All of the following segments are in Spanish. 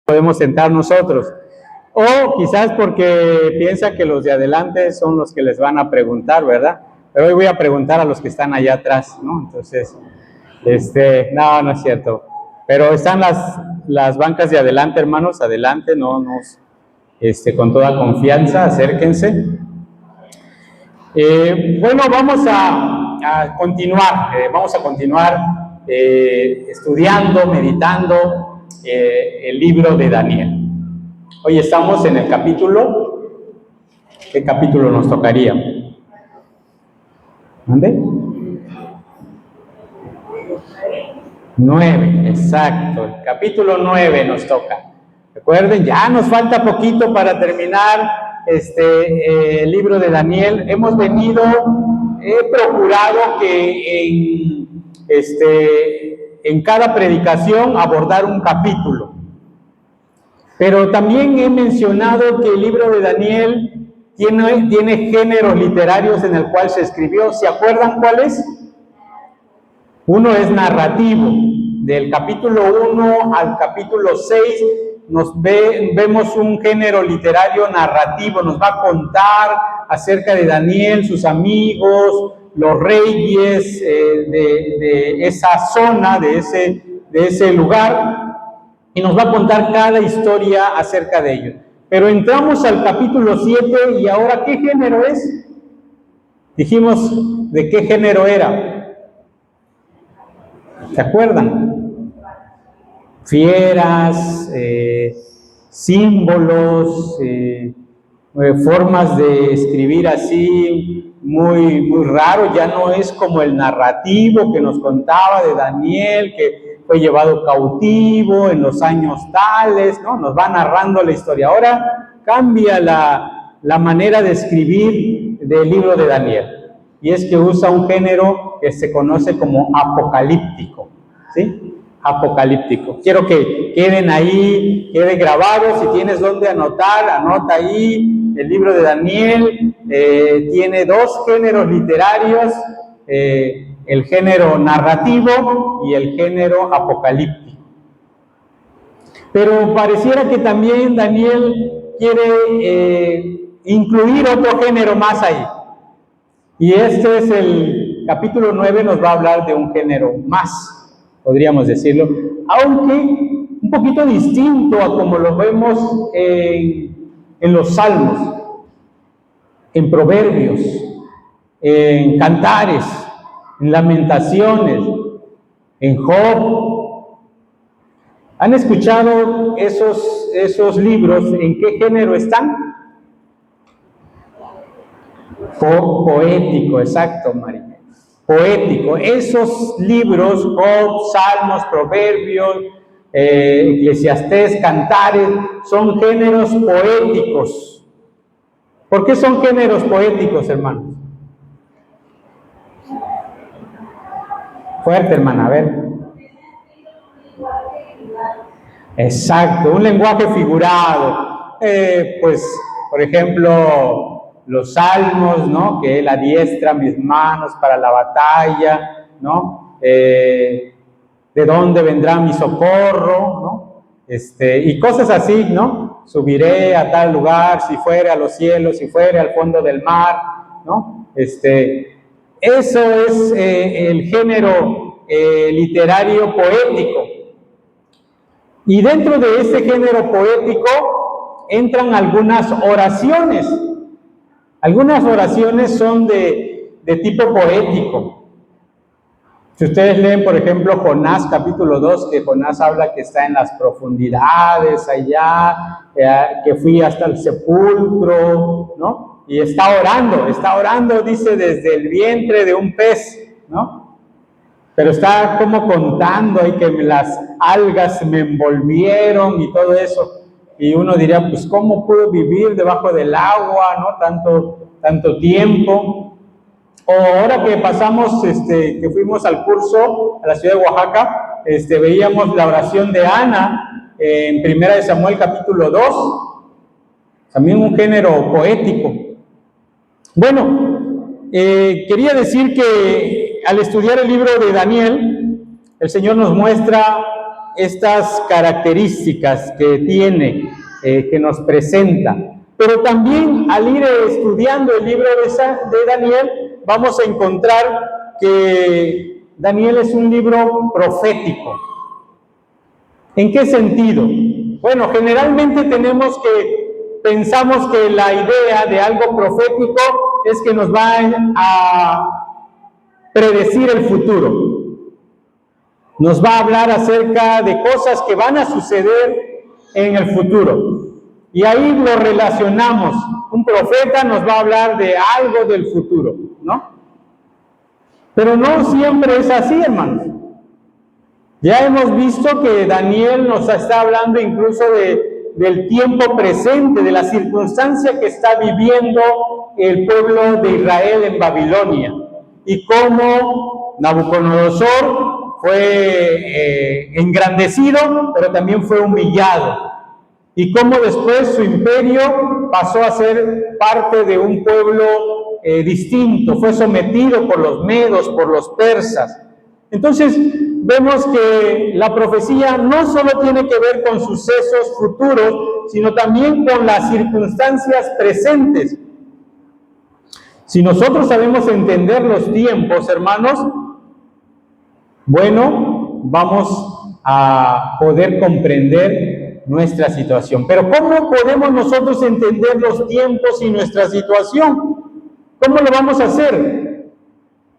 podemos sentar nosotros. O quizás porque piensa que los de adelante son los que les van a preguntar, ¿verdad? Pero hoy voy a preguntar a los que están allá atrás, ¿no? Entonces, no es cierto. Pero están las bancas de adelante, hermanos, adelante, con toda confianza, acérquense. Bueno, vamos a continuar estudiando, meditando el libro de Daniel. Hoy estamos en el capítulo. ¿Qué capítulo nos tocaría? ¿Dónde? 9, exacto. El capítulo 9 nos toca. Recuerden, ya nos falta poquito para terminar el libro de Daniel. He procurado que en cada predicación abordar un capítulo. Pero también he mencionado que el libro de Daniel tiene géneros literarios en el cual se escribió. ¿Se acuerdan cuáles? Uno es narrativo. Del capítulo 1 al capítulo 6 vemos un género literario narrativo. Nos va a contar acerca de Daniel, sus amigos, los reyes de esa zona, de ese lugar. Y nos va a contar cada historia acerca de ellos. Pero entramos al capítulo 7 y ahora, ¿qué género es? Dijimos de qué género era. ¿Se acuerdan? Fieras, símbolos, formas de escribir así, muy, muy raro. Ya no es como el narrativo que nos contaba de Daniel, que fue llevado cautivo en los años tales, ¿no? Nos va narrando la historia. Ahora cambia la manera de escribir del libro de Daniel. Y es que usa un género que se conoce como apocalíptico, ¿sí? Apocalíptico. Quiero que quede grabado. Si tienes donde anotar, anota ahí. El libro de Daniel tiene dos géneros literarios, el género narrativo y el género apocalíptico. Pero pareciera que también Daniel quiere incluir otro género más ahí. Y este es el capítulo 9, nos va a hablar de un género más, podríamos decirlo, aunque un poquito distinto a como lo vemos en los salmos, en proverbios, en cantares, en lamentaciones, en Job. ¿Han escuchado esos libros? ¿En qué género están? Poético, exacto, María. Poético. Esos libros, Job, Salmos, Proverbios, Eclesiastés, Cantares, son géneros poéticos. ¿Por qué son géneros poéticos, hermanos? Fuerte, hermana, a ver. Exacto, un lenguaje figurado. Por ejemplo, los salmos, ¿no? Que Él adiestra mis manos para la batalla, ¿no? ¿De dónde vendrá mi socorro? ¿No? Y cosas así, ¿no? Subiré a tal lugar, si fuere a los cielos, si fuere al fondo del mar, ¿no? Eso es el género literario poético. Y dentro de ese género poético entran algunas oraciones. Algunas oraciones son de tipo poético. Si ustedes leen, por ejemplo, Jonás capítulo 2, que Jonás habla que está en las profundidades allá, que fui hasta el sepulcro, ¿no? Y está orando, dice, desde el vientre de un pez, ¿no? Pero está como contando ahí que las algas me envolvieron y todo eso. Y uno diría, pues, ¿cómo puedo vivir debajo del agua, ¿no? Tanto tiempo. O ahora que pasamos, que fuimos al curso a la ciudad de Oaxaca, veíamos la oración de Ana en 1 de Samuel capítulo 2. También un género poético. Bueno, quería decir que al estudiar el libro de Daniel, el Señor nos muestra estas características que tiene, que nos presenta. Pero también al ir estudiando el libro de Daniel, vamos a encontrar que Daniel es un libro profético. ¿En qué sentido? Bueno, generalmente pensamos que la idea de algo profético es que nos va a predecir el futuro. Nos va a hablar acerca de cosas que van a suceder en el futuro. Y ahí lo relacionamos. Un profeta nos va a hablar de algo del futuro, ¿no? Pero no siempre es así, hermanos. Ya hemos visto que Daniel nos está hablando incluso del tiempo presente, de la circunstancia que está viviendo el pueblo de Israel en Babilonia. Y cómo Nabucodonosor fue engrandecido, pero también fue humillado. Y cómo después su imperio pasó a ser parte de un pueblo distinto, fue sometido por los medos, por los persas. Entonces, vemos que la profecía no solo tiene que ver con sucesos futuros, sino también con las circunstancias presentes. Si nosotros sabemos entender los tiempos, hermanos, bueno, vamos a poder comprender nuestra situación. Pero ¿cómo podemos nosotros entender los tiempos y nuestra situación? ¿Cómo lo vamos a hacer?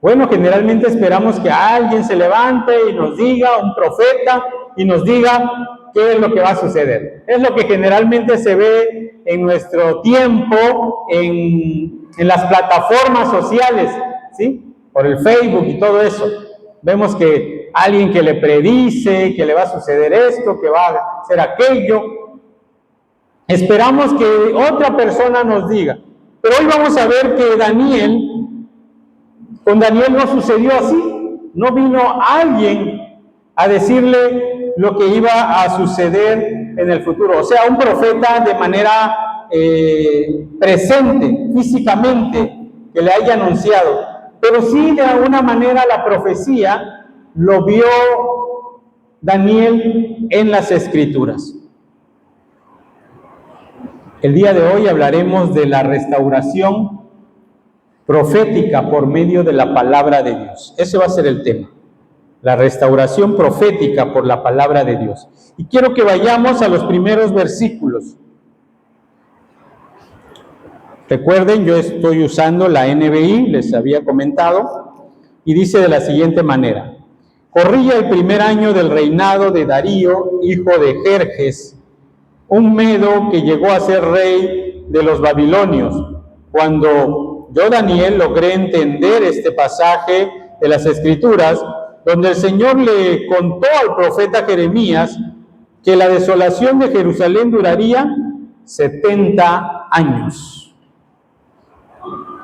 Bueno, generalmente esperamos que alguien se levante y nos diga, un profeta, y nos diga qué es lo que va a suceder. Es lo que generalmente se ve en nuestro tiempo, en las plataformas sociales, ¿sí? Por el Facebook y todo eso. Vemos que alguien que le predice que le va a suceder esto, que va a hacer aquello. Esperamos que otra persona nos diga. Pero hoy vamos a ver que con Daniel no sucedió así. No vino alguien a decirle lo que iba a suceder en el futuro. O sea, un profeta de manera presente, físicamente, que le haya anunciado. Pero sí, de alguna manera, la profecía lo vio Daniel en las Escrituras. El día de hoy hablaremos de la restauración profética por medio de la palabra de Dios. Ese va a ser el tema. La restauración profética por la palabra de Dios. Y quiero que vayamos a los primeros versículos. Recuerden, yo estoy usando la NBI, les había comentado, y dice de la siguiente manera: corría el primer año del reinado de Darío, hijo de Jerjes, un medo que llegó a ser rey de los babilonios. Cuando yo, Daniel, logré entender este pasaje de las Escrituras, donde el Señor le contó al profeta Jeremías que la desolación de Jerusalén duraría 70 años.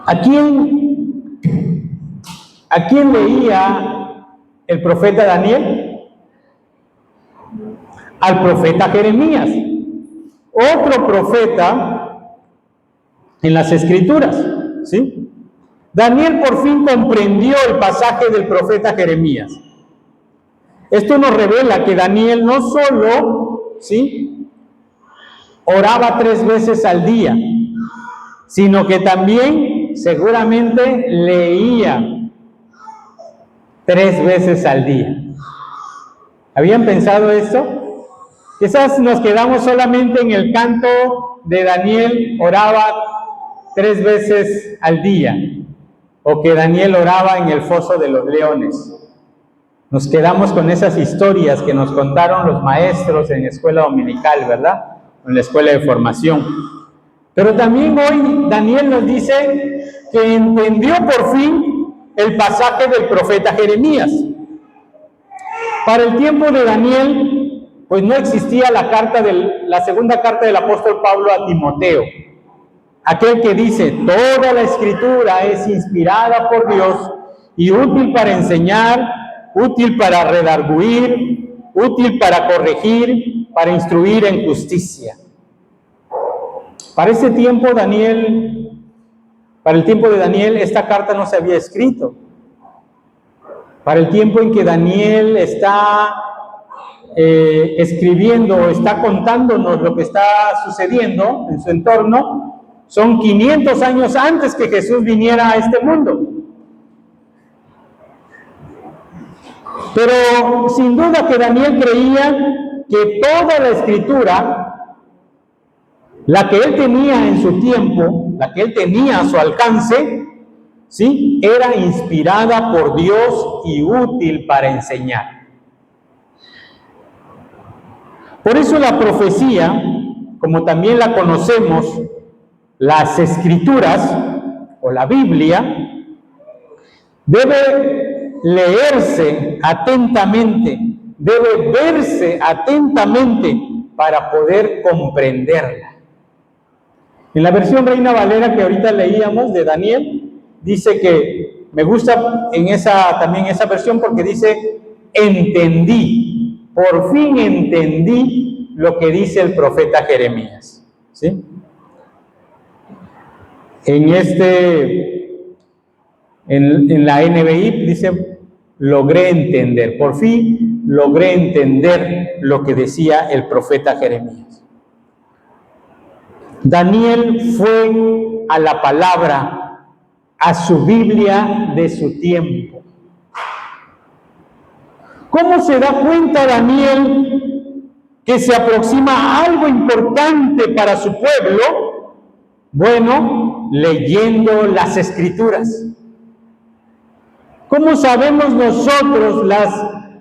¿A quién leía el profeta Daniel? Al profeta Jeremías, otro profeta en las Escrituras, ¿sí? Daniel por fin comprendió el pasaje del profeta Jeremías. Esto nos revela que Daniel no solo, ¿sí?, oraba 3 veces al día, sino que también seguramente leía 3 veces al día. ¿Habían pensado esto? Quizás nos quedamos solamente en el canto de Daniel, oraba 3 veces al día, o que Daniel oraba en el foso de los leones. Nos quedamos con esas historias que nos contaron los maestros en la escuela dominical, ¿verdad? En la escuela de formación. Pero también hoy Daniel nos dice que entendió por fin el pasaje del profeta Jeremías. Para el tiempo de Daniel, pues no existía la segunda carta del apóstol Pablo a Timoteo, aquel que dice: toda la Escritura es inspirada por Dios y útil para enseñar, útil para redarguir, útil para corregir, para instruir en justicia. Para el tiempo de Daniel, esta carta no se había escrito. Para el tiempo en que Daniel está escribiendo, está contándonos lo que está sucediendo en su entorno, son 500 años antes que Jesús viniera a este mundo. Pero sin duda que Daniel creía que toda la escritura, la que él tenía en su tiempo, la que él tenía a su alcance, ¿sí?, era inspirada por Dios y útil para enseñar. Por eso la profecía, como también la conocemos, las escrituras o la Biblia, debe leerse atentamente, debe verse atentamente para poder comprenderla. En la versión Reina Valera que ahorita leíamos de Daniel, dice que me gusta también esa versión porque dice, entendí, por fin entendí lo que dice el profeta Jeremías, ¿sí? En la NBI dice, logré entender, por fin logré entender lo que decía el profeta Jeremías. Daniel fue a la palabra, a su Biblia de su tiempo. ¿Cómo se da cuenta Daniel que se aproxima algo importante para su pueblo? Bueno, leyendo las Escrituras. ¿Cómo sabemos nosotros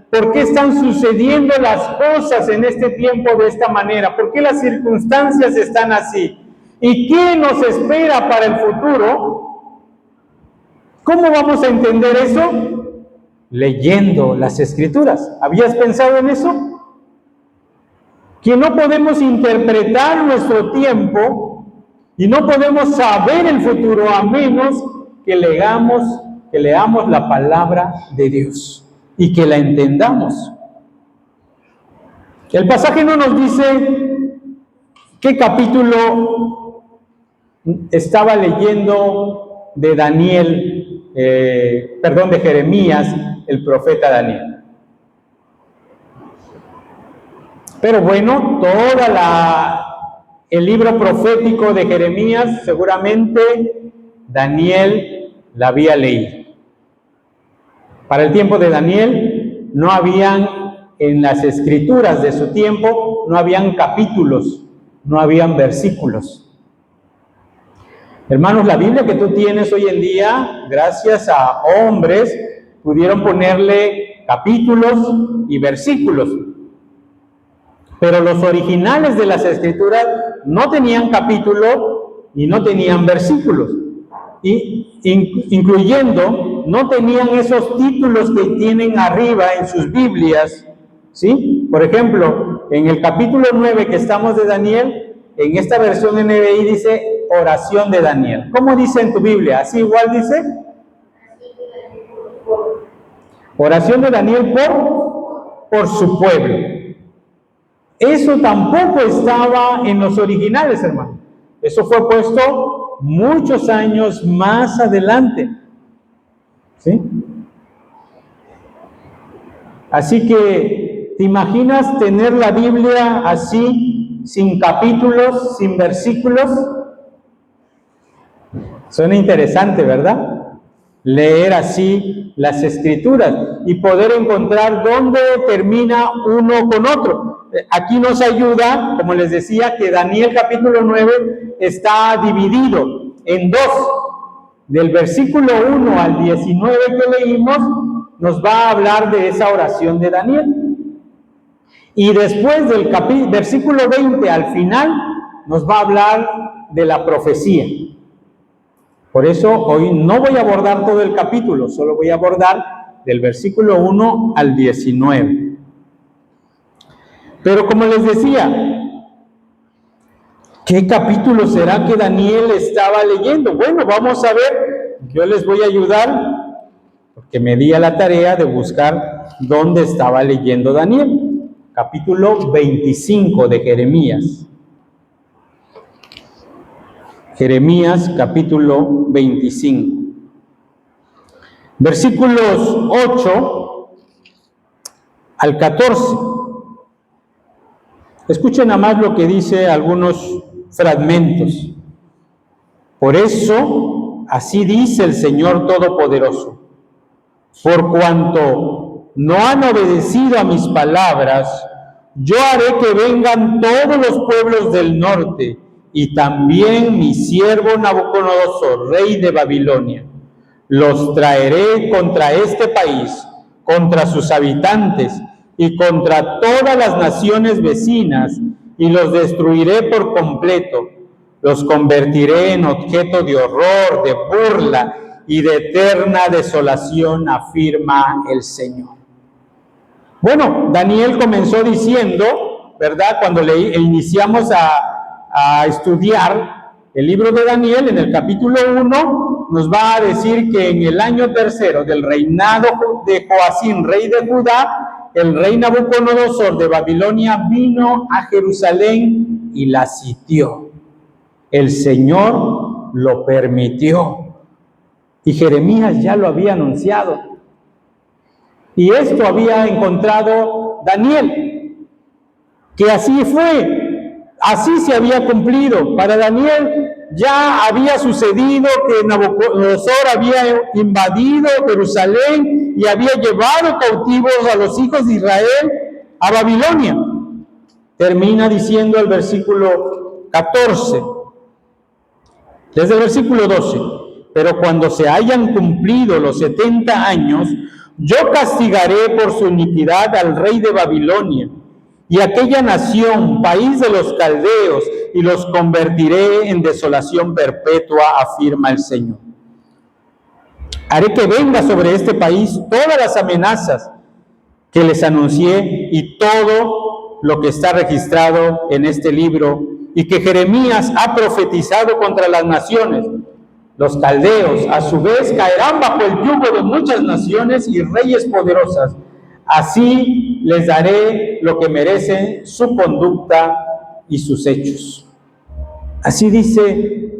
por qué están sucediendo las cosas en este tiempo de esta manera? ¿Por qué las circunstancias están así? ¿Y qué nos espera para el futuro? ¿Cómo vamos a entender eso? Leyendo las Escrituras. ¿Habías pensado en eso? Que no podemos interpretar nuestro tiempo y no podemos saber el futuro a menos que leamos la palabra de Dios y que la entendamos. El pasaje no nos dice qué capítulo estaba leyendo de de Jeremías, el profeta Daniel. Pero bueno, el libro profético de Jeremías, seguramente Daniel la había leído. Para el tiempo de Daniel no habían, en las escrituras de su tiempo, no habían capítulos, no habían versículos. Hermanos, la Biblia que tú tienes hoy en día, gracias a hombres, pudieron ponerle capítulos y versículos. Pero los originales de las escrituras no tenían capítulo y no tenían versículos. Incluyendo, no tenían esos títulos que tienen arriba en sus Biblias, ¿sí? Por ejemplo, en el capítulo 9 que estamos de Daniel, en esta versión NBI dice oración de Daniel. ¿Cómo dice en tu Biblia? ¿Así igual dice? Oración de Daniel por su pueblo. Eso tampoco estaba en los originales, hermano. Eso fue puesto muchos años más adelante. ¿Sí? Así que, ¿te imaginas tener la Biblia así, sin capítulos, sin versículos? Suena interesante, ¿verdad? Leer así las Escrituras y poder encontrar dónde termina uno con otro. Aquí nos ayuda, como les decía, que Daniel capítulo 9 está dividido en dos. Del versículo 1 al 19 que leímos, nos va a hablar de esa oración de Daniel. Y después del versículo 20 al final, nos va a hablar de la profecía. Por eso hoy no voy a abordar todo el capítulo, solo voy a abordar del versículo 1 al 19. Pero como les decía, ¿qué capítulo será que Daniel estaba leyendo? Bueno, vamos a ver, yo les voy a ayudar, porque me di a la tarea de buscar dónde estaba leyendo Daniel. Capítulo 25 de Jeremías. Jeremías capítulo 25. Versículos 8 al 14. Escuchen nada más lo que dice algunos fragmentos. Por eso, así dice el Señor Todopoderoso: por cuanto no han obedecido a mis palabras, yo haré que vengan todos los pueblos del norte y también mi siervo Nabucodonosor, rey de Babilonia. Los traeré contra este país, contra sus habitantes y contra todas las naciones vecinas, y los destruiré por completo. Los convertiré en objeto de horror, de burla y de eterna desolación, afirma el Señor. Bueno, Daniel comenzó diciendo, ¿verdad? Cuando iniciamos a estudiar el libro de Daniel, en el capítulo 1, nos va a decir que en el año tercero del reinado de Joacim, rey de Judá, el rey Nabucodonosor de Babilonia vino a Jerusalén y la sitió. El Señor lo permitió. Y Jeremías ya lo había anunciado. Y esto había encontrado Daniel, que así fue, así se había cumplido. Para Daniel ya había sucedido que Nabucodonosor había invadido Jerusalén y había llevado cautivos a los hijos de Israel a Babilonia. Termina diciendo el versículo 14, desde el versículo 12: pero cuando se hayan cumplido los 70 años, yo castigaré por su iniquidad al rey de Babilonia y aquella nación, país de los caldeos, y los convertiré en desolación perpetua, afirma el Señor. Haré que venga sobre este país todas las amenazas que les anuncié y todo lo que está registrado en este libro y que Jeremías ha profetizado contra las naciones. Los caldeos, a su vez, caerán bajo el yugo de muchas naciones y reyes poderosas. Así les daré lo que merecen su conducta y sus hechos. Así dice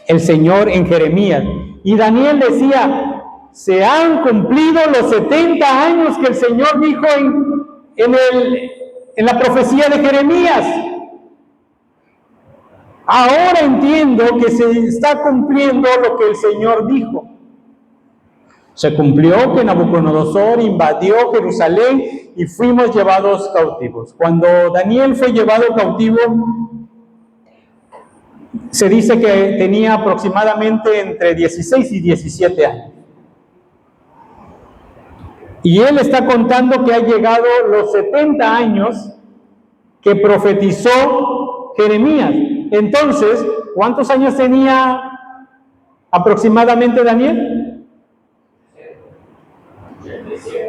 el Señor en Jeremías. Y Daniel decía: se han cumplido los 70 años que el Señor dijo en la profecía de Jeremías. Ahora entiendo que se está cumpliendo lo que el Señor dijo. Se cumplió que Nabucodonosor invadió Jerusalén y fuimos llevados cautivos. Cuando Daniel fue llevado cautivo, se dice que tenía aproximadamente entre 16 y 17 años. Y él está contando que ha llegado los 70 años que profetizó Jeremías. Entonces, ¿cuántos años tenía aproximadamente Daniel?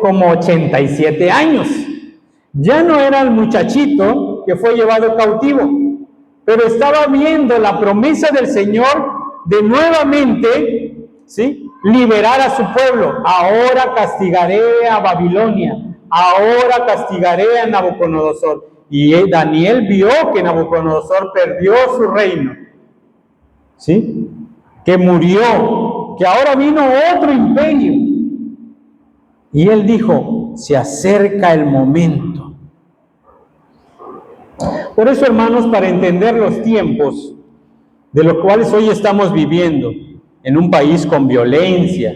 Como 87 años. Ya no era el muchachito que fue llevado cautivo, pero estaba viendo la promesa del Señor de nuevamente, ¿sí?, liberar a su pueblo. Ahora castigaré a Babilonia, ahora castigaré a Nabucodonosor. Y Daniel vio que Nabucodonosor perdió su reino, ¿sí?, que murió, que ahora vino otro imperio. Y él dijo: se acerca el momento. Por eso, hermanos, para entender los tiempos de los cuales hoy estamos viviendo, en un país con violencia,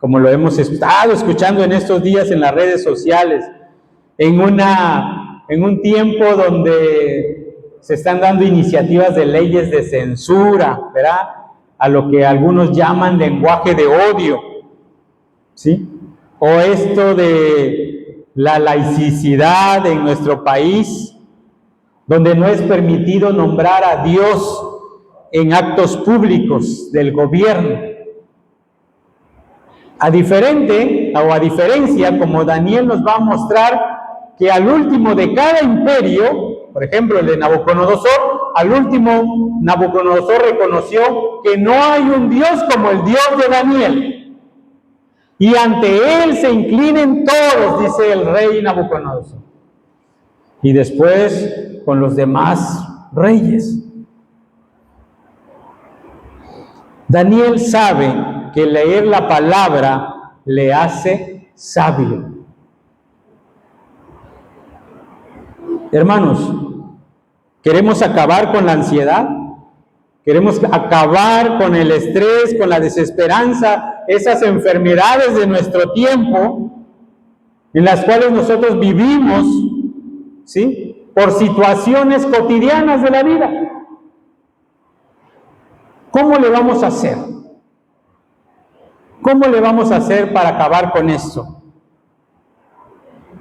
como lo hemos estado escuchando en estos días en las redes sociales, en un tiempo donde se están dando iniciativas de leyes de censura, ¿verdad?, a lo que algunos llaman lenguaje de odio, ¿sí?, o esto de la laicidad en nuestro país, donde no es permitido nombrar a Dios en actos públicos del gobierno. A diferencia, como Daniel nos va a mostrar, que al último de cada imperio, por ejemplo el de Nabucodonosor, al último Nabucodonosor reconoció que no hay un Dios como el Dios de Daniel. Y ante él se inclinen todos, dice el rey Nabucodonosor. Y después con los demás reyes. Daniel sabe que leer la palabra le hace sabio. Hermanos, Queremos acabar con la ansiedad, queremos acabar con el estrés, con la desesperanza, esas enfermedades de nuestro tiempo en las cuales nosotros vivimos, ¿sí?, por situaciones cotidianas de la vida. ¿Cómo le vamos a hacer? ¿Cómo le vamos a hacer para acabar con esto?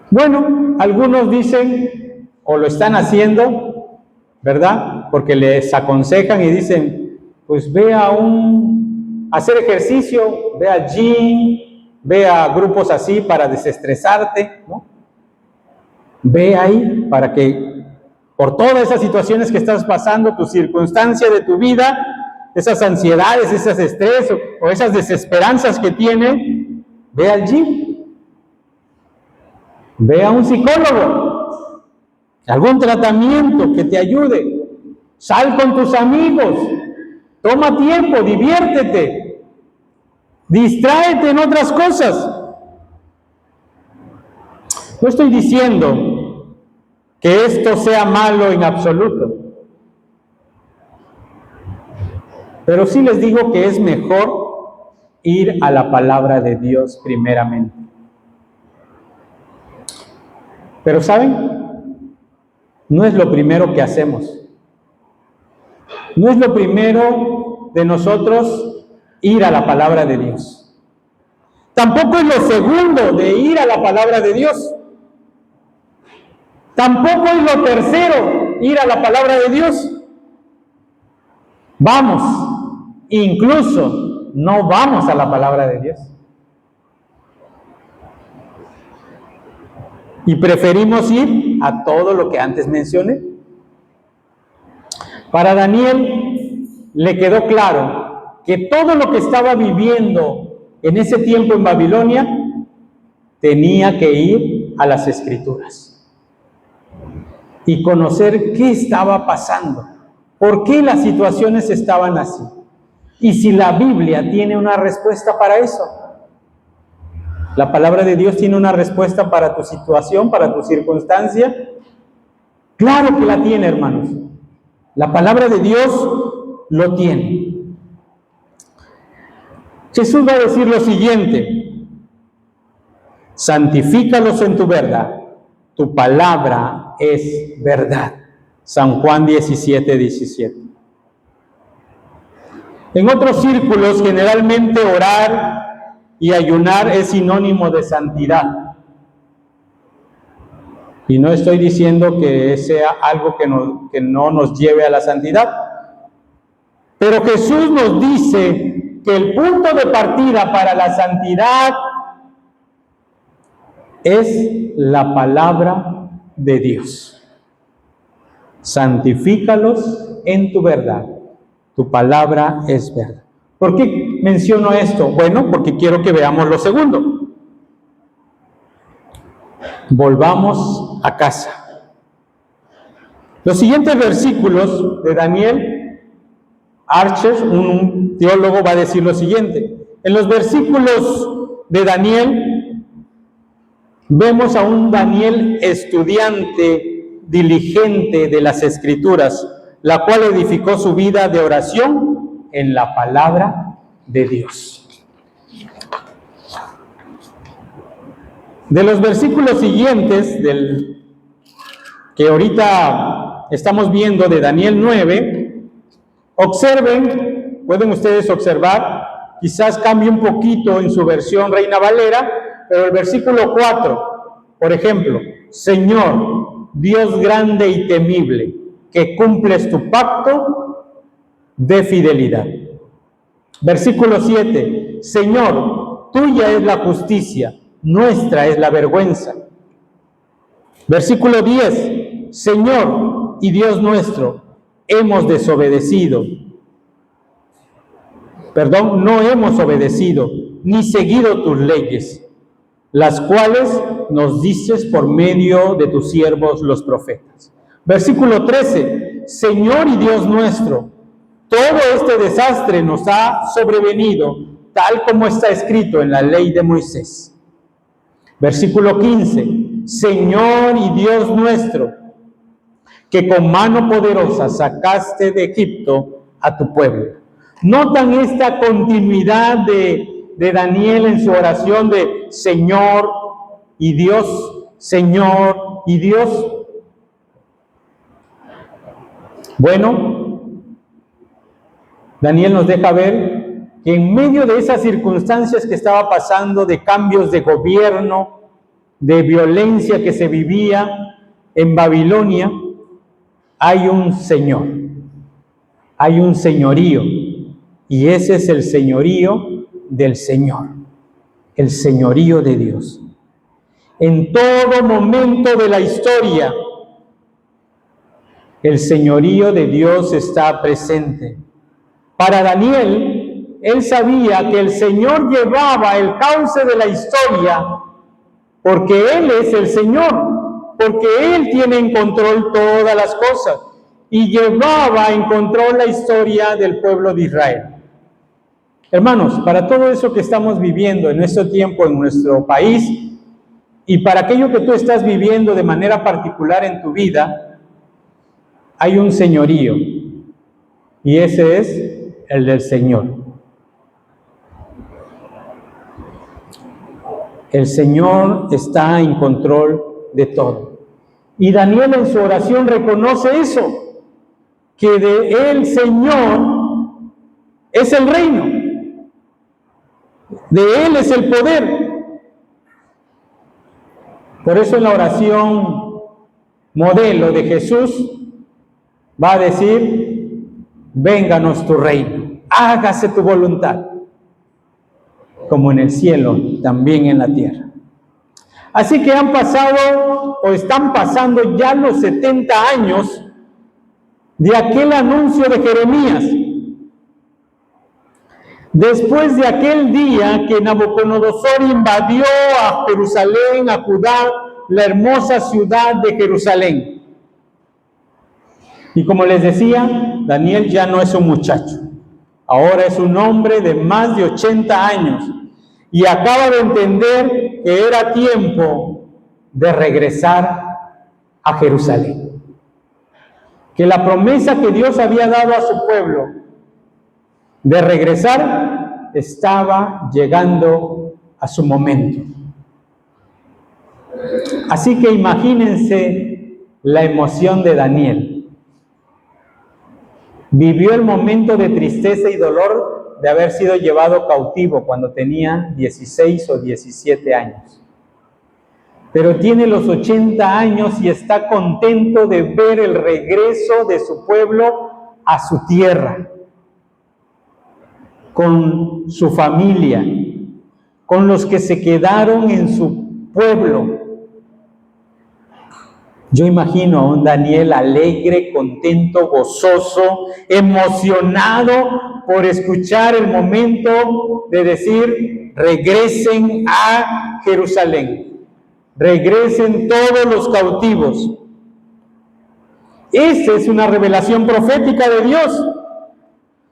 Bueno, algunos dicen, o lo están haciendo, ¿verdad? Porque les aconsejan y dicen, pues ve a hacer ejercicio, ve al gym, ve a grupos así para desestresarte, ¿no? Ve ahí para que por todas esas situaciones que estás pasando, tu circunstancia de tu vida, esas ansiedades, esos estrés o esas desesperanzas que tiene, ve al gym, ve a un psicólogo, algún tratamiento que te ayude, sal con tus amigos, toma tiempo, diviértete, distráete en otras cosas. No estoy diciendo que esto sea malo en absoluto, pero sí les digo que es mejor ir a la palabra de Dios primeramente. Pero ¿saben? No es lo primero que hacemos. No es lo primero de nosotros ir a la palabra de Dios. Tampoco es lo segundo de ir a la palabra de Dios. Tampoco es lo tercero ir a la palabra de Dios. Vamos, incluso no vamos a la palabra de Dios. Y preferimos ir a todo lo que antes mencioné. Para Daniel le quedó claro que todo lo que estaba viviendo en ese tiempo en Babilonia tenía que ir a las Escrituras y conocer qué estaba pasando, por qué las situaciones estaban así, y si la Biblia tiene una respuesta para eso. La palabra de Dios tiene una respuesta para tu situación, para tu circunstancia. Claro que la tiene, hermanos. La palabra de Dios lo tiene. Jesús va a decir lo siguiente: santifícalos en tu verdad, tu palabra es verdad. San Juan 17:17. En otros círculos, generalmente orar y ayunar es sinónimo de santidad. Y no estoy diciendo que sea algo que no nos lleve a la santidad. Pero Jesús nos dice que el punto de partida para la santidad es la palabra de Dios. Santifícalos en tu verdad. Tu palabra es verdad. ¿Por qué menciono esto? Bueno, porque quiero que veamos lo segundo. Volvamos a casa. Los siguientes versículos de Daniel Archer, un teólogo, va a decir lo siguiente. En los versículos de Daniel vemos a un Daniel estudiante diligente de las Escrituras, la cual edificó su vida de oración en la palabra de Dios. De los versículos siguientes que ahorita estamos viendo de Daniel 9, observen, pueden ustedes observar, quizás cambie un poquito en su versión Reina Valera, pero el versículo 4, por ejemplo, Señor, Dios grande y temible, que cumples tu pacto de fidelidad. Versículo 7, Señor, tuya es la justicia, nuestra es la vergüenza. Versículo 10, Señor y Dios nuestro, hemos desobedecido. Perdón, no hemos obedecido ni seguido tus leyes, las cuales nos dices por medio de tus siervos los profetas. Versículo 13, Señor y Dios nuestro, todo este desastre nos ha sobrevenido, tal como está escrito en la ley de Moisés. Versículo 15, Señor y Dios nuestro, que con mano poderosa sacaste de Egipto a tu pueblo. ¿Notan esta continuidad de Daniel en su oración de Señor y Dios, Señor y Dios? Bueno, Daniel nos deja ver que en medio de esas circunstancias que estaba pasando, de cambios de gobierno, de violencia que se vivía en Babilonia, hay un Señor, hay un señorío, y ese es el señorío del Señor, el señorío de Dios. En todo momento de la historia, el señorío de Dios está presente. Para Daniel, él sabía que el Señor llevaba el cauce de la historia porque Él es el Señor, porque Él tiene en control todas las cosas y llevaba en control la historia del pueblo de Israel. Hermanos, para todo eso que estamos viviendo en nuestro tiempo, en nuestro país, y para aquello que tú estás viviendo de manera particular en tu vida, hay un señorío, y ese es el del Señor. El Señor está en control de todo. Y Daniel en su oración reconoce eso, que de el Señor es el reino, de Él es el poder. Por eso en la oración modelo de Jesús va a decir: vénganos tu reino, hágase tu voluntad, como en el cielo, también en la tierra. Así que han pasado o están pasando ya los 70 años de aquel anuncio de Jeremías. Después de aquel día que Nabucodonosor invadió a Jerusalén, a Judá, la hermosa ciudad de Jerusalén. Y como les decía, Daniel ya no es un muchacho, ahora es un hombre de más de 80 años y acaba de entender que era tiempo de regresar a Jerusalén. Que la promesa que Dios había dado a su pueblo de regresar estaba llegando a su momento. Así que imagínense la emoción de Daniel. Vivió el momento de tristeza y dolor de haber sido llevado cautivo cuando tenía 16 o 17 años. Pero tiene los 80 años y está contento de ver el regreso de su pueblo a su tierra, con su familia, con los que se quedaron en su pueblo. Yo imagino a un Daniel alegre, contento, gozoso, emocionado por escuchar el momento de decir: regresen a Jerusalén, regresen todos los cautivos. Esa es una revelación profética de Dios,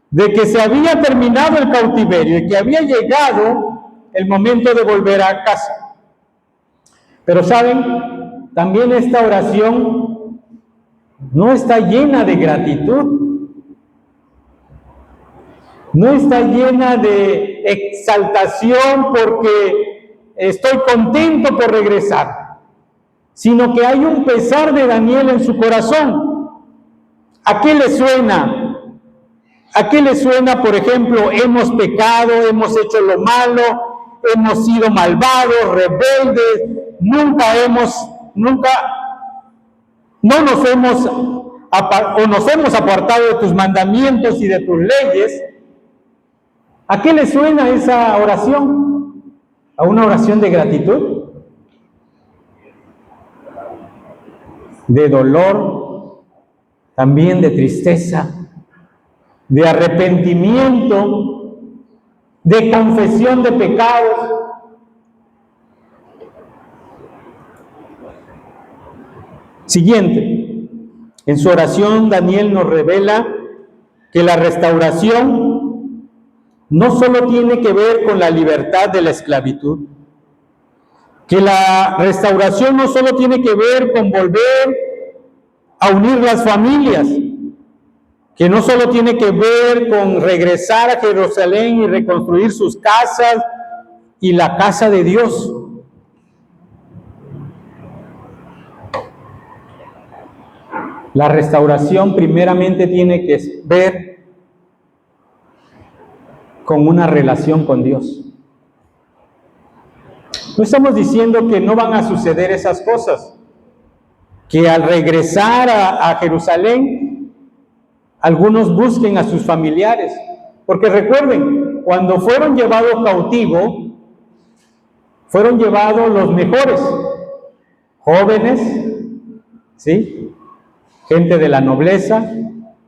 de que se había terminado el cautiverio y que había llegado el momento de volver a casa. Pero ¿saben? También esta oración no está llena de gratitud, no está llena de exaltación porque estoy contento por regresar, sino que hay un pesar de Daniel en su corazón. ¿A qué le suena? ¿A qué le suena, por ejemplo, hemos pecado, hemos hecho lo malo, hemos sido malvados, rebeldes, no nos hemos apartado de tus mandamientos y de tus leyes? ¿A qué le suena esa oración? ¿A una oración de gratitud? De dolor, también de tristeza, de arrepentimiento, de confesión de pecados. Siguiente, en su oración Daniel nos revela que la restauración no solo tiene que ver con la libertad de la esclavitud, que la restauración no solo tiene que ver con volver a unir las familias, que no solo tiene que ver con regresar a Jerusalén y reconstruir sus casas y la casa de Dios. La restauración primeramente tiene que ver con una relación con Dios. No estamos diciendo que no van a suceder esas cosas, que al regresar a Jerusalén, algunos busquen a sus familiares, porque recuerden, cuando fueron llevados cautivos, fueron llevados los mejores, jóvenes, ¿sí? Gente de la nobleza,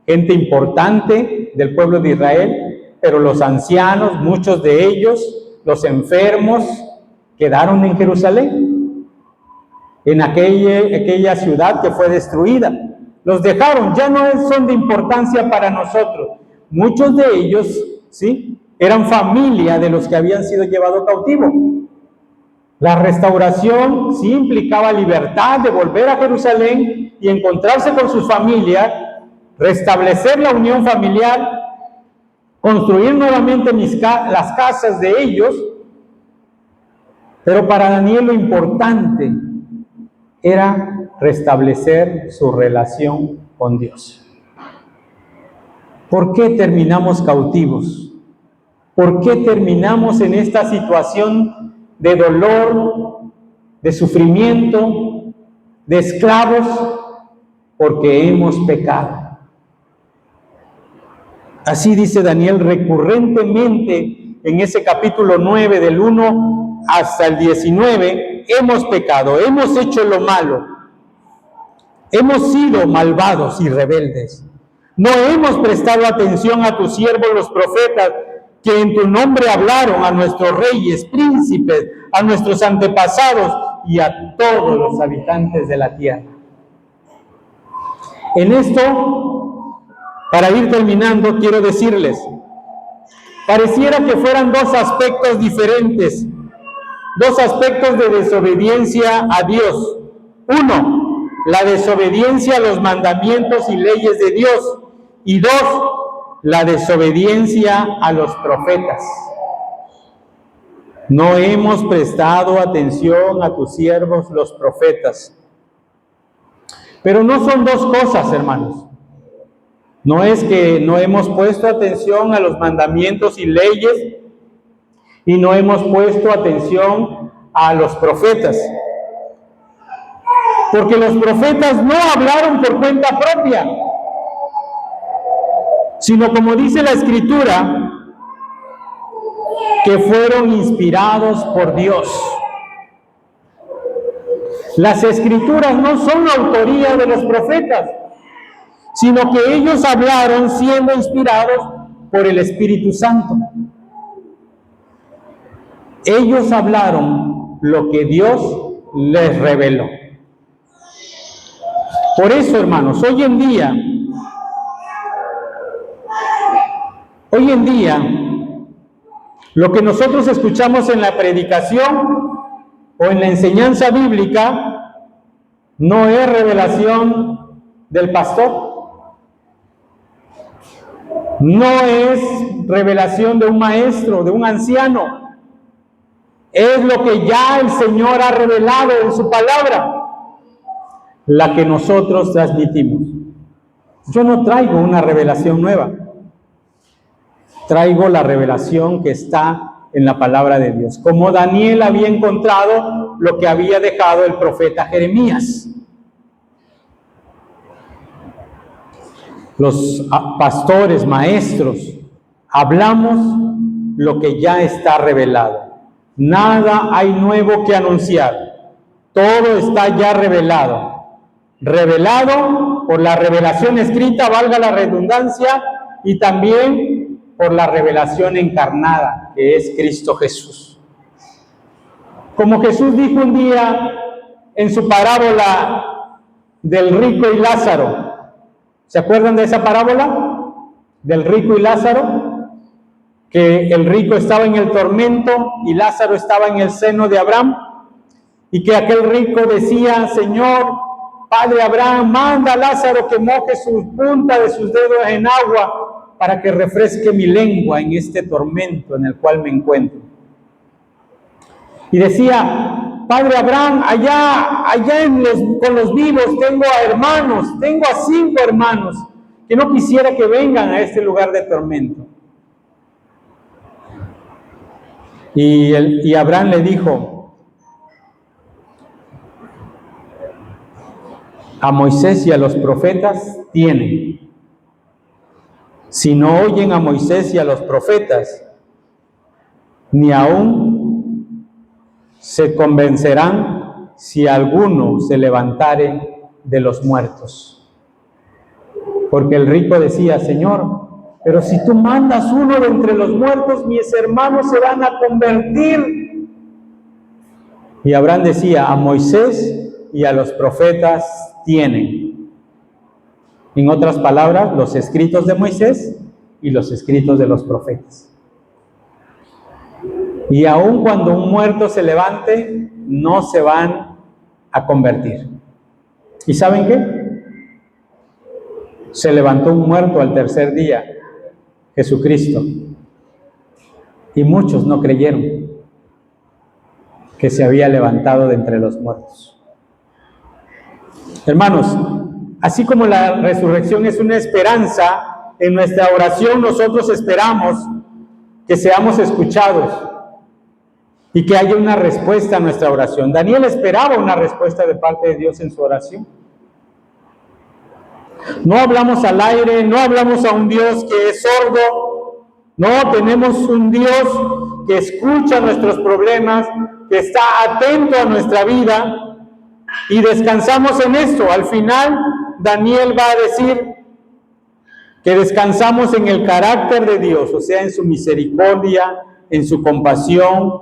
gente importante del pueblo de Israel, pero los ancianos, muchos de ellos, los enfermos, quedaron en Jerusalén, en aquella ciudad que fue destruida. Los dejaron, ya no son de importancia para nosotros. Muchos de ellos, ¿sí?, eran familia de los que habían sido llevados cautivos. La restauración sí implicaba libertad de volver a Jerusalén y encontrarse con sus familias, restablecer la unión familiar, construir nuevamente las casas de ellos. Pero para Daniel lo importante era restablecer su relación con Dios. ¿Por qué terminamos cautivos? ¿Por qué terminamos en esta situación de dolor, de sufrimiento, de esclavos? Porque hemos pecado. Así dice Daniel recurrentemente en ese capítulo 9, del 1 hasta el 19, hemos pecado, hemos hecho lo malo, hemos sido malvados y rebeldes. No hemos prestado atención a tus siervos los profetas, que en tu nombre hablaron a nuestros reyes, príncipes, a nuestros antepasados y a todos los habitantes de la tierra. En esto, para ir terminando, quiero decirles, pareciera que fueran dos aspectos diferentes, dos aspectos de desobediencia a Dios. Uno, la desobediencia a los mandamientos y leyes de Dios. Y dos, la desobediencia a los profetas. No hemos prestado atención a tus siervos los profetas. Pero no son dos cosas, hermanos. No es que no hemos puesto atención a los mandamientos y leyes y no hemos puesto atención a los profetas. Porque los profetas no hablaron por cuenta propia, sino, como dice la Escritura, que fueron inspirados por Dios. Las Escrituras no son autoría de los profetas, sino que ellos hablaron siendo inspirados por el Espíritu Santo. Ellos hablaron lo que Dios les reveló. Por eso, hermanos, hoy en día, lo que nosotros escuchamos en la predicación o en la enseñanza bíblica no es revelación del pastor, no es revelación de un maestro, de un anciano, es lo que ya el Señor ha revelado en su palabra, la que nosotros transmitimos. Yo no traigo una revelación nueva, traigo la revelación que está en la palabra de Dios, como Daniel había encontrado lo que había dejado el profeta Jeremías. Los pastores, maestros, hablamos lo que ya está revelado. Nada hay nuevo que anunciar. Todo está ya revelado. Revelado por la revelación escrita, valga la redundancia, y también por la revelación encarnada, que es Cristo Jesús. Como Jesús dijo un día en su parábola del rico y Lázaro. ¿Se acuerdan de esa parábola? Del rico y Lázaro, que el rico estaba en el tormento y Lázaro estaba en el seno de Abraham, y que aquel rico decía: Señor, Padre Abraham, manda a Lázaro que moje su punta de sus dedos en agua para que refresque mi lengua en este tormento en el cual me encuentro. Y decía, Padre Abraham, allá con los vivos tengo a hermanos, tengo a 5 hermanos que no quisiera que vengan a este lugar de tormento. Y Abraham le dijo, a Moisés y a los profetas tienen. Si no oyen a Moisés y a los profetas, ni aún se convencerán si alguno se levantare de los muertos. Porque el rico decía, Señor, pero si tú mandas uno de entre los muertos, mis hermanos se van a convertir. Y Abraham decía, a Moisés y a los profetas tienen. En otras palabras, los escritos de Moisés y los escritos de los profetas. Y aun cuando un muerto se levante, no se van a convertir. ¿Y saben qué? Se levantó un muerto al tercer día, Jesucristo. Y muchos no creyeron que se había levantado de entre los muertos. Hermanos, así como la resurrección es una esperanza, en nuestra oración nosotros esperamos que seamos escuchados y que haya una respuesta a nuestra oración. Daniel esperaba una respuesta de parte de Dios en su oración. No hablamos al aire, no hablamos a un Dios que es sordo, no, tenemos un Dios que escucha nuestros problemas, que está atento a nuestra vida y descansamos en esto. Al final, Daniel va a decir que descansamos en el carácter de Dios, o sea, en su misericordia, en su compasión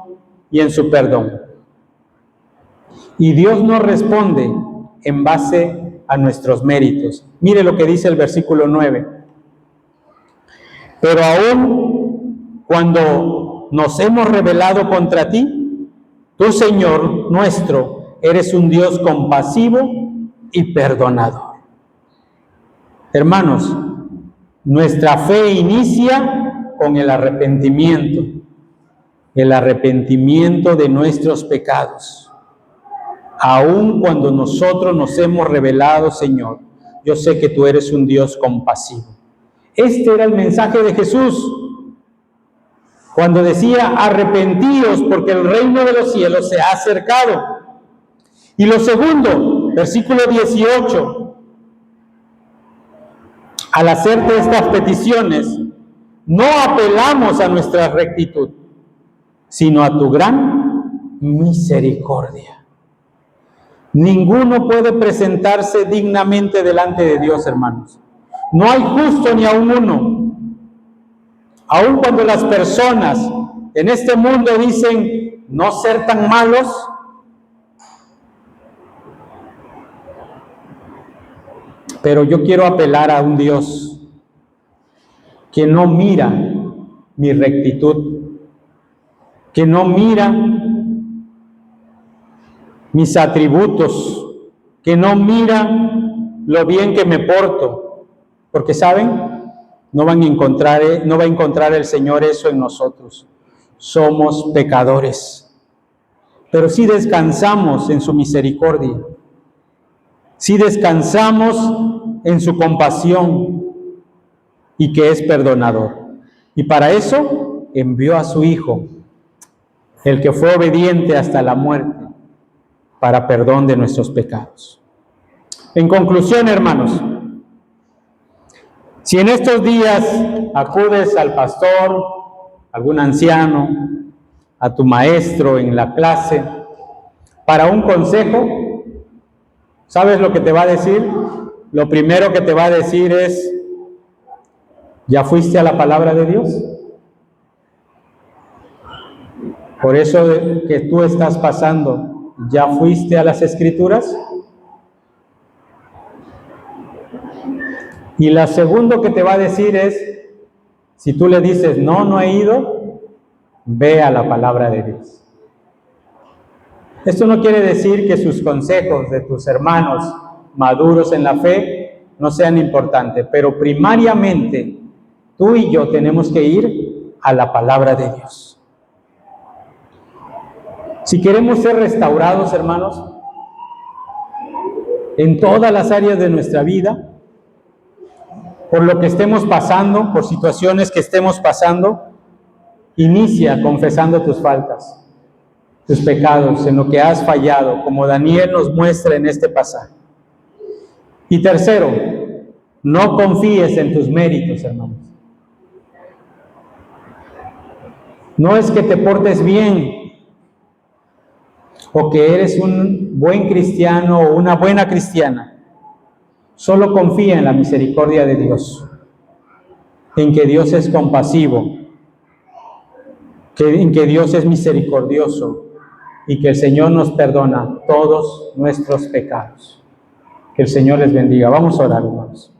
y en su perdón. Y Dios nos responde en base a nuestros méritos. Mire lo que dice el versículo 9. Pero aún cuando nos hemos rebelado contra ti, tú, Señor nuestro, eres un Dios compasivo y perdonador. Hermanos, nuestra fe inicia con el arrepentimiento de nuestros pecados. Aun cuando nosotros nos hemos rebelado, Señor, yo sé que tú eres un Dios compasivo. Este era el mensaje de Jesús cuando decía, arrepentíos porque el reino de los cielos se ha acercado. Y lo segundo, versículo 18, al hacerte estas peticiones, no apelamos a nuestra rectitud, sino a tu gran misericordia. Ninguno puede presentarse dignamente delante de Dios, hermanos. No hay justo ni aun uno. Aun cuando las personas en este mundo dicen no ser tan malos, pero yo quiero apelar a un Dios que no mira mi rectitud, que no mira mis atributos, que no mira lo bien que me porto, porque ¿saben? No va a encontrar el Señor eso en nosotros. Somos pecadores, pero sí descansamos en su misericordia, sí descansamos en su compasión y que es perdonador. Y para eso envió a su Hijo, el que fue obediente hasta la muerte, para perdón de nuestros pecados. En conclusión, hermanos, si en estos días acudes al pastor, algún anciano, a tu maestro en la clase, para un consejo, ¿sabes lo que te va a decir? Lo primero que te va a decir es, ¿ya fuiste a la palabra de Dios? Por eso que tú estás pasando, ¿ya fuiste a las Escrituras? Y lo segundo que te va a decir es, si tú le dices, no he ido, ve a la palabra de Dios. Esto no quiere decir que sus consejos de tus hermanos maduros en la fe, no sean importantes, pero primariamente tú y yo tenemos que ir a la palabra de Dios. Si queremos ser restaurados, hermanos, en todas las áreas de nuestra vida, por lo que estemos pasando, por situaciones que estemos pasando, inicia confesando tus faltas, tus pecados, en lo que has fallado, como Daniel nos muestra en este pasaje. Y tercero, no confíes en tus méritos, hermanos. No es que te portes bien, o que eres un buen cristiano o una buena cristiana. Solo confía en la misericordia de Dios, en que Dios es compasivo, en que Dios es misericordioso y que el Señor nos perdona todos nuestros pecados. Que el Señor les bendiga. Vamos a orar, hermanos.